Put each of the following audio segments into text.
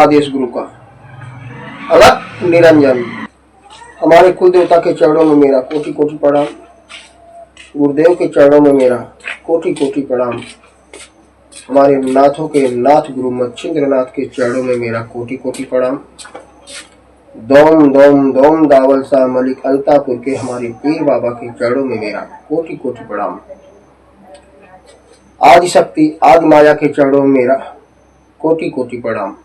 आदेश गुरु का। अलख निरंजन। हमारे कुल देवता के चरणों में मेरा कोटि कोटि प्रणाम। गुरुदेव के चरणों में मेरा कोटि कोटि प्रणाम। हमारे नाथों के नाथ गुरु मच्छिंद्र नाथ के चरणों में मेरा कोटि कोटि प्रणाम। दोम दोम दोम दावल सा मलिक अल्तापुर के हमारे पीर बाबा के चरणों में मेरा कोटि कोटि प्रणाम। आदि शक्ति आदि माया के चरणों में मेरा कोटि कोटि प्रणाम।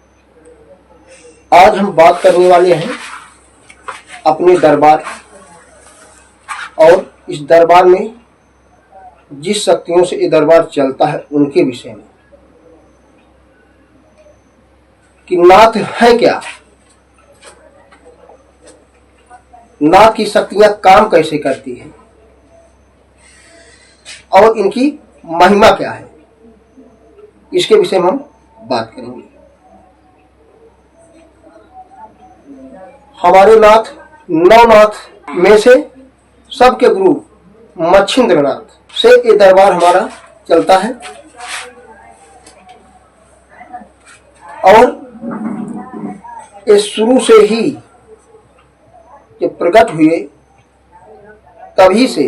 आज हम बात करने वाले हैं अपने दरबार और इस दरबार में जिस शक्तियों से ये दरबार चलता है उनके विषय में कि नाथ है क्या, नाथ की शक्तियां काम कैसे करती हैं और इनकी महिमा क्या है, इसके विषय में हम बात करेंगे। हमारे नाथ नवनाथ में से सबके गुरु मच्छिंद्र नाथ से ये दरबार हमारा चलता है और ये शुरू से ही जब प्रकट हुए तभी से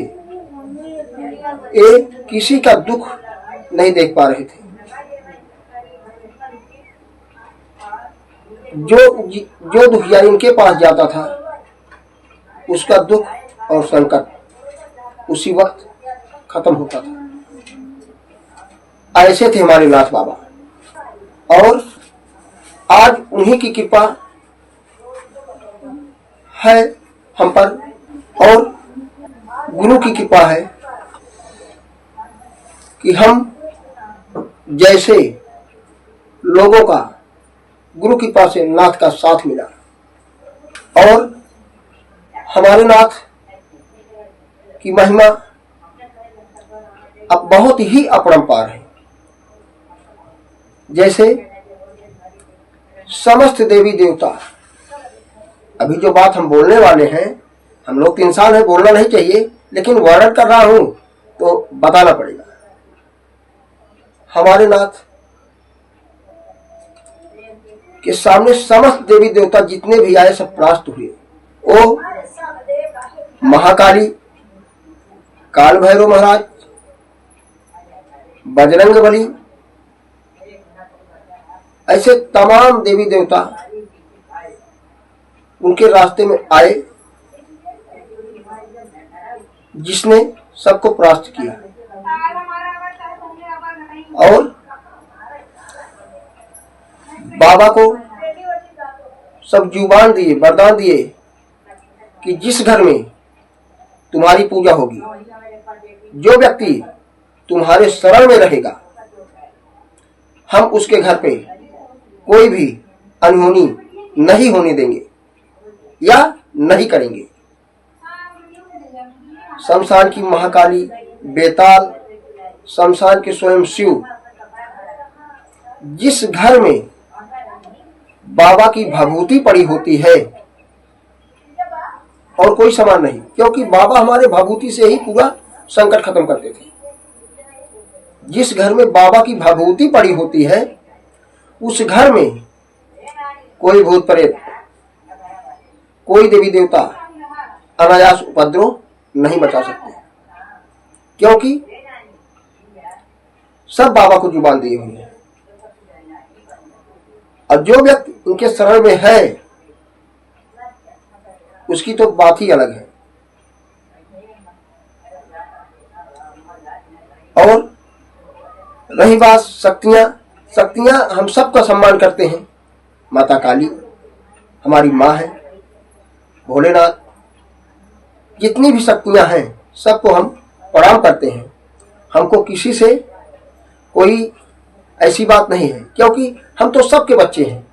ये किसी का दुख नहीं देख पा रहे थे। जो दुखिया इनके पास जाता था उसका दुख और संकट उसी वक्त खत्म होता था। ऐसे थे हमारे नाथ बाबा और आज उन्हीं की कृपा है हम पर और गुरु की कृपा है कि हम जैसे लोगों का गुरु की कृपा से नाथ का साथ मिला और हमारे नाथ की महिमा अब बहुत ही अपरंपार है। जैसे समस्त देवी देवता, अभी जो बात हम बोलने वाले हैं, हम लोग 3 साल है, बोलना नहीं चाहिए लेकिन वर्णन कर रहा हूं तो बताना पड़ेगा। हमारे नाथ के सामने समस्त देवी देवता जितने भी आए सब परास्त हुए। वो महाकाली, काल भैरव महाराज, बजरंग बली, ऐसे तमाम देवी देवता उनके रास्ते में आए जिसने सबको परास्त किया और बाबा को सब जुबान दिए, वरदान दिए कि जिस घर में तुम्हारी पूजा होगी, जो व्यक्ति तुम्हारे शरण में रहेगा, हम उसके घर पे कोई भी अनहोनी नहीं होने देंगे या नहीं करेंगे। शमशान की महाकाली, बेताल, शमशान के स्वयं शिव, जिस घर में बाबा की भभूति पड़ी होती है और कोई समान नहीं, क्योंकि बाबा हमारे भभूति से ही पूरा संकट खत्म करते थे। जिस घर में बाबा की भभूति पड़ी होती है उस घर में कोई भूत प्रेत, कोई देवी देवता अनायास उपद्रव नहीं बचा सकते, क्योंकि सब बाबा को जुबान दी हुई है। और जो व्यक्ति उनके शरण में है उसकी तो बात ही अलग है। और रही बात शक्तियां हम सबका सम्मान करते हैं। माता काली हमारी माँ है, भोलेनाथ, जितनी भी शक्तियां हैं सबको हम प्रणाम करते हैं। हमको किसी से कोई ऐसी बात नहीं है, क्योंकि हम तो सबके बच्चे हैं।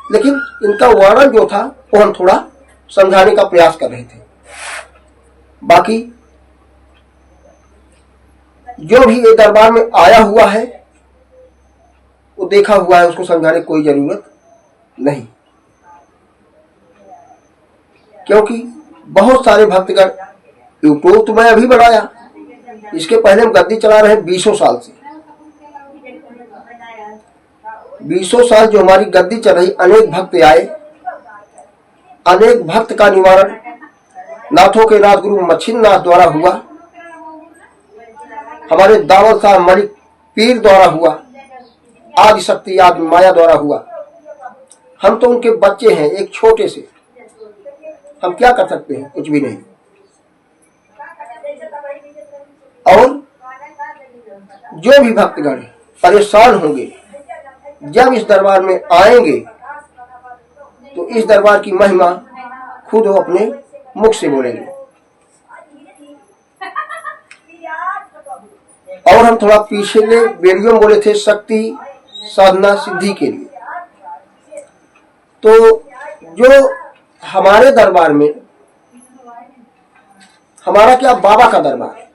लेकिन इनका वर्णन जो था वो हम थोड़ा समझाने का प्रयास कर रहे थे। बाकी जो भी ये दरबार में आया हुआ है वो देखा हुआ है, उसको समझाने की कोई जरूरत नहीं, क्योंकि बहुत सारे भक्तगण, यूट्यूब तो मैं अभी बनाया, इसके पहले हम गद्दी चला रहे 20 साल से। 20 साल जो हमारी गद्दी चल रही, अनेक भक्त आए, अनेक भक्त का निवारण नाथों के नाथ गुरु मच्छिंद्र नाथ द्वारा हुआ, हमारे दावल साहब मलिक पीर द्वारा हुआ, आदि शक्ति आदि माया द्वारा हुआ। हम तो उनके बच्चे हैं, एक छोटे से, हम क्या कर सकते हैं? कुछ भी नहीं। और जो भी भक्तगण परेशान होंगे, जब इस दरबार में आएंगे तो इस दरबार की महिमा खुद वो अपने मुख से बोलेंगे। और हम थोड़ा पिछले वीडियो में बोले थे शक्ति साधना सिद्धि के लिए, तो जो हमारे दरबार में, हमारा क्या बाबा का दरबार,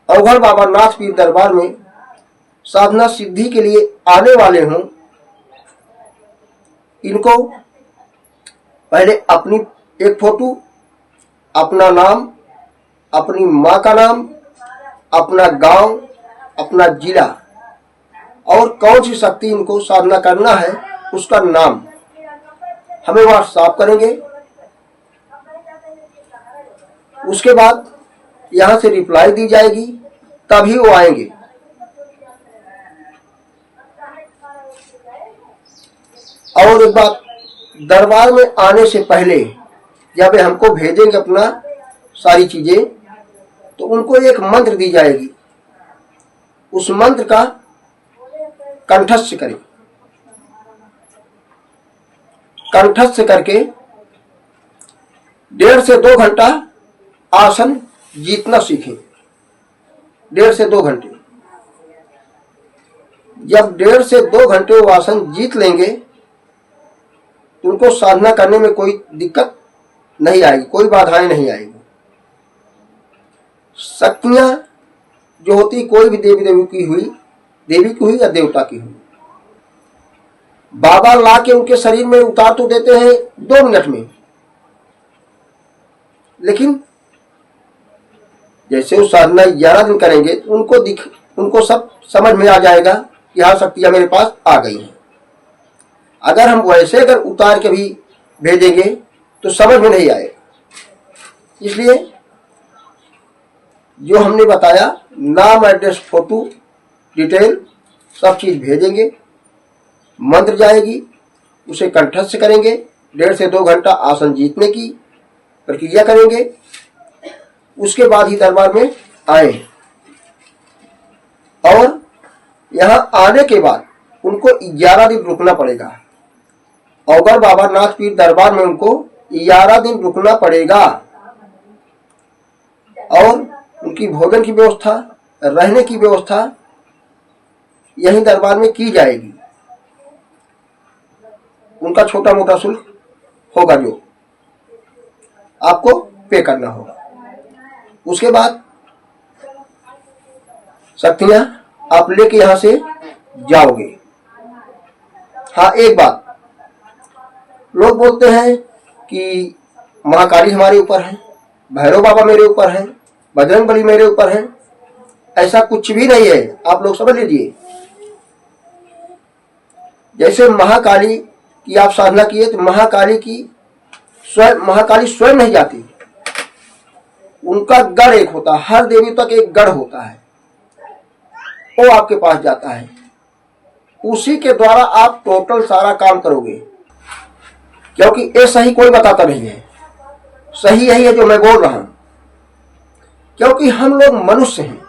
अवघड़ बाबा नाथ पीर दरबार में साधना सिद्धि के लिए आने वाले हों, इनको पहले अपनी एक फोटो, अपना नाम, अपनी माँ का नाम, अपना गांव, अपना जिला और कौन सी शक्ति इनको साधना करना है उसका नाम हमें व्हाट्सएप करेंगे। उसके बाद यहां से रिप्लाई दी जाएगी, तभी वो आएंगे। और एक बात, दरबार में आने से पहले जब हमको भेजेंगे अपना सारी चीजें, तो उनको एक मंत्र दी जाएगी, उस मंत्र का कंठस्थ करें। कंठस्थ करके 1.5 से 2 घंटा आसन जीतना सीखें। 1.5 से 2 घंटे। जब 1.5 से 2 घंटे वो आसन जीत लेंगे तो उनको साधना करने में कोई दिक्कत नहीं आएगी, कोई बाधाएं नहीं आएगी। शक्तियां जो होती कोई भी देवी की हुई या देवता की हुई, बाबा ला के उनके शरीर में उतार तो देते हैं 2 मिनट में, लेकिन जैसे वो साधना 11 दिन करेंगे तो उनको सब समझ में आ जाएगा कि हाँ शक्तियां मेरे पास आ गई हैं। अगर हम वैसे अगर उतार के भी भेजेंगे तो समझ में नहीं आएगा। इसलिए जो हमने बताया, नाम, एड्रेस, फोटो, डिटेल सब चीज भेजेंगे, मंत्र जाएगी, उसे कंठस्थ करेंगे, 1.5 से 2 घंटा आसन जीतने की प्रक्रिया करेंगे, उसके बाद ही दरबार में आए। और यहां आने के बाद उनको 11 दिन रुकना पड़ेगा। अवघड़ बाबा नाथ पीर दरबार में उनको 11 दिन रुकना पड़ेगा और उनकी भोजन की व्यवस्था, रहने की व्यवस्था यही दरबार में की जाएगी। उनका छोटा मोटा शुल्क होगा जो आपको पे करना होगा। उसके बाद शक्तियां आप लेके यहां से जाओगे। हाँ, एक बात, लोग बोलते हैं कि महाकाली हमारे ऊपर है, भैरव बाबा मेरे ऊपर है, बजरंगबली मेरे ऊपर है। ऐसा कुछ भी नहीं है, आप लोग समझ लीजिए। जैसे महाकाली की आप साधना किए तो महाकाली स्वयं नहीं जाती, उनका गढ़ एक होता है, हर देवी तक एक गढ़ होता है, वो आपके पास जाता है, उसी के द्वारा आप टोटल सारा काम करोगे। क्योंकि ये सही कोई बताता नहीं है, सही यही है जो मैं बोल रहा हूं। क्योंकि हम लोग मनुष्य हैं,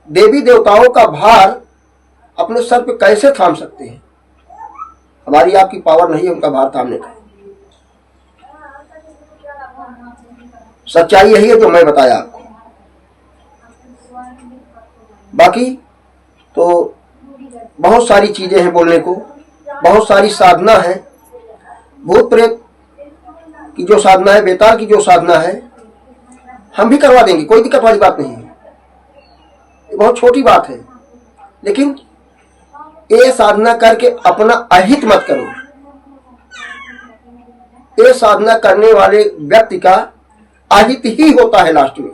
देवी देवताओं का भार अपने सर पे कैसे थाम सकते हैं? हमारी आपकी पावर नहीं है उनका भार थामने का। सच्चाई यही है जो मैं बताया आपको। बाकी तो बहुत सारी चीजें हैं बोलने को, बहुत सारी साधना है। भूत प्रेत की जो साधना है, बेताल की जो साधना है, हम भी करवा देंगे, कोई दिक्कत वाली बात नहीं है, ये बहुत छोटी बात है। लेकिन ये साधना करके अपना अहित मत करो। ये साधना करने वाले व्यक्ति का अहित ही होता है लास्ट में।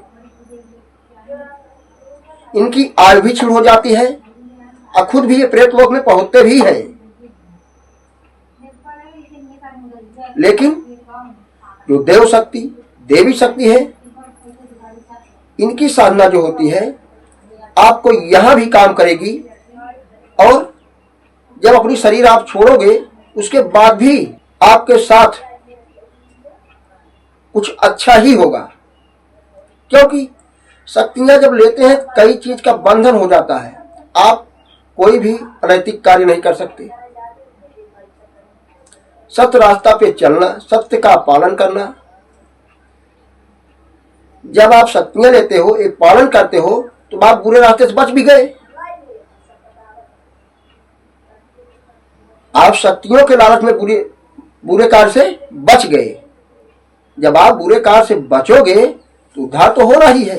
इनकी आयु भी क्षीण हो जाती है और खुद भी ये प्रेत लोक में पहुंचते भी हैं। लेकिन जो देव शक्ति, देवी शक्ति है, इनकी साधना जो होती है आपको यहां भी काम करेगी, और जब अपनी शरीर आप छोड़ोगे उसके बाद भी आपके साथ कुछ अच्छा ही होगा। क्योंकि शक्तियां जब लेते हैं कई चीज का बंधन हो जाता है, आप कोई भी अनैतिक कार्य नहीं कर सकते। सत्य रास्ता पे चलना, सत्य का पालन करना, जब आप शक्तियां लेते हो, एक पालन करते हो, तो आप बुरे रास्ते से बच भी गए। आप शक्तियों के लालच में बुरे कार्य से बच गए। जब आप बुरे कार्य से बचोगे तो उद्धार तो हो रही है।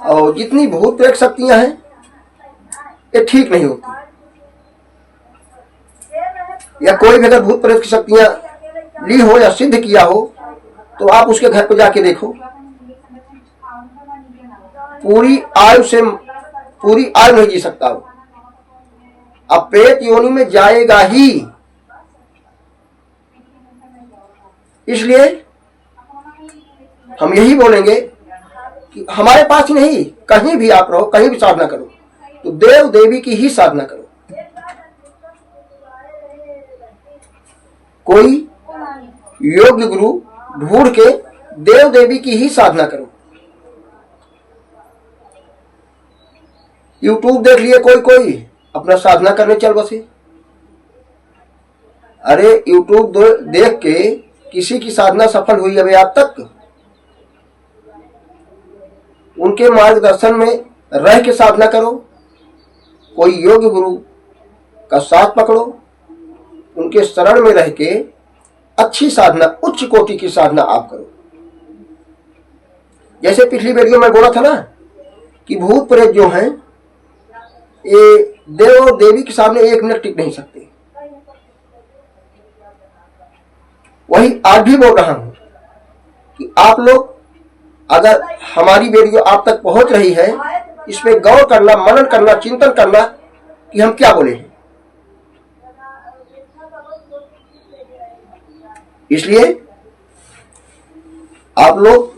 और जितनी भूत प्रेत शक्तियां हैं ये ठीक नहीं होती, या कोई भी अगर भूत प्रेत की शक्तियां ली हो या सिद्ध किया हो तो आप उसके घर पर जाके देखो, पूरी आयु नहीं जी सकता वो, अब प्रेत योनि में जाएगा ही। इसलिए हम यही बोलेंगे कि हमारे पास ही नहीं, कहीं भी आप रहो, कहीं भी साधना करो तो देव देवी की ही साधना करो। कोई योग्य गुरु ढूंढ के देव देवी की ही साधना करो। यूट्यूब देख लिए कोई अपना साधना करने चल बसे। अरे यूट्यूब देख के किसी की साधना सफल हुई अभी आज तक? उनके मार्गदर्शन में रह के साधना करो, कोई योग्य गुरु का साथ पकड़ो, उनके शरण में रह के अच्छी साधना, उच्च कोटि की साधना आप करो। जैसे पिछली वीडियो में बोला था ना कि भूत प्रेत जो हैं ये देव और देवी के सामने एक मिनट टिक नहीं सकते। वही आज भी बोल रहा हूं कि आप लोग अगर हमारी वीडियो आप तक पहुंच रही है, इस पे गौर करना, मनन करना, चिंतन करना कि हम क्या बोले हैं। इसलिए आप लोग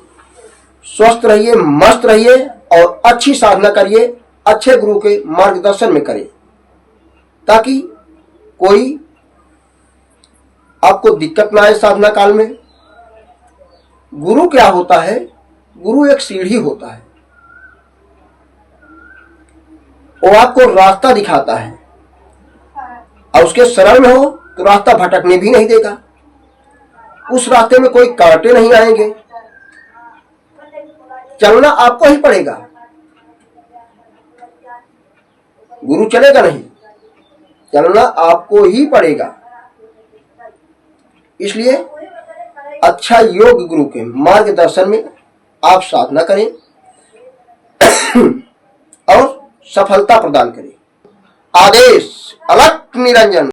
स्वस्थ रहिए, मस्त रहिए और अच्छी साधना करिए, अच्छे गुरु के मार्गदर्शन में करें, ताकि कोई आपको दिक्कत ना आए साधना काल में। गुरु क्या होता है? गुरु एक सीढ़ी होता है, वो आपको रास्ता दिखाता है, और उसके शरण में हो तो रास्ता भटकने भी नहीं देगा। उस रास्ते में कोई कांटे नहीं आएंगे, चलना आपको ही पड़ेगा, गुरु चलेगा नहीं, चलना आपको ही पड़ेगा। इसलिए अच्छा योग गुरु के मार्गदर्शन में आप साधना करें और सफलता प्रदान करें। आदेश अलख निरंजन।